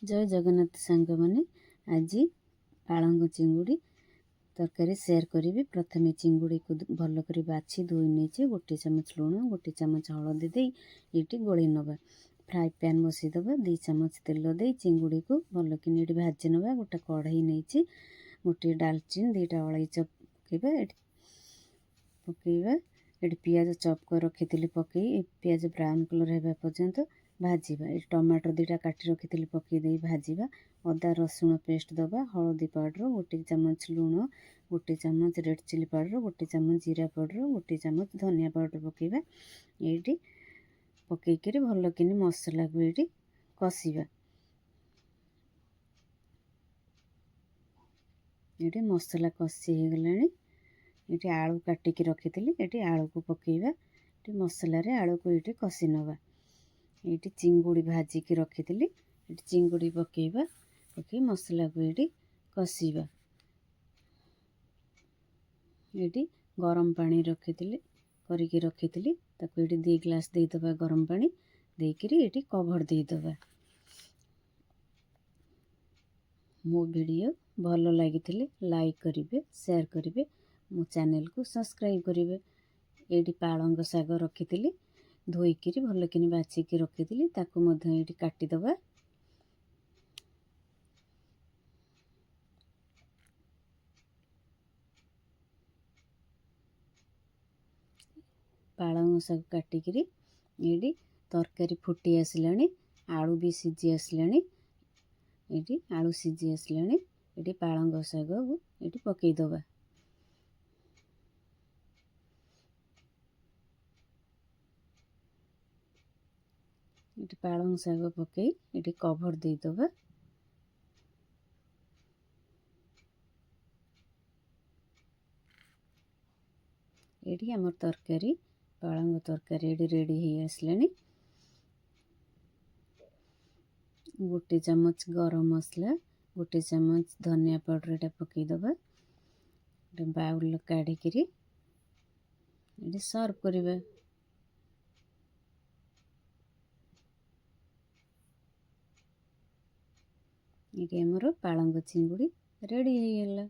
जय जगन्नाथ सांग मैंने आज पालंग चिंगुड़ी तरकारी शेयर करी। प्रथम चिंगुड़ी को भल कर बाछी धोई नहीं गोटे चामच लुण गोटे चामच हलदी दे ये गोल नवा। फ्राए पैन बसईदे 2 चामच तेल दे चिंगुड़ी को भल कि भाजी नवा। गोटे कढ़ई नहीं गोटे डालचिन 2टा अलैच पकईवा ये पियाज चप कर रखी पकई पियाज ब्राउन कलर होगा पर्यंत भाजवा। ये टमाटर 2टा काटी रखी पकईदे भाजवा। अदा रसुण पेस्ट दबा हलदी पाउडर गोटे चामच लुण गोटे चामच रेड चिली पाउडर गोटे चामच जीरा पाउडर गोटे चामच धनिया पाउडर पकईवा। ये पकईकि भल कि मसला को ये कषिवा। ये मसला कषि हो गला। ये आलू काटिकी रखी ये आलू को पकईवा। ये मसला आलू को ये कषि नवा। ये चिंगुड़ी भाजिकी रखी ये चिंगुड़ी पकईवा पकई मसला को ये कषिवा। ये गरम पानी रखी करके रखी 2 ग्लास देदबा गरम पानी देकर ये कभर देदबा। मो वीडियो भल लगी लाइक करेंगे शेयर करेंगे मो चैनल को सब्सक्राइब करेंगे। ये पालंग शाग रखी धोईकी भल कि बाछिकी रखी ये काटिदबा। पालंग शाग काटिकी ये तरकारी फुटी आसला आलू भी सीझी आसला। ये आलू सीझी आसला ये पालंग शाग को ये पकईदबा। ये पालंग शाग पकई ये कभर देदबा। ये आम तरकारी पालंग तरकारी ये रेडी हो आसला। गोटे चामच गरम मसला गोटे चामच धनिया पाउडर ये पकईदबा। बाउल काढ़िकी ये सर्व करिबा। ये आमर पालंग चिंगुड़ी रेडी हो गला।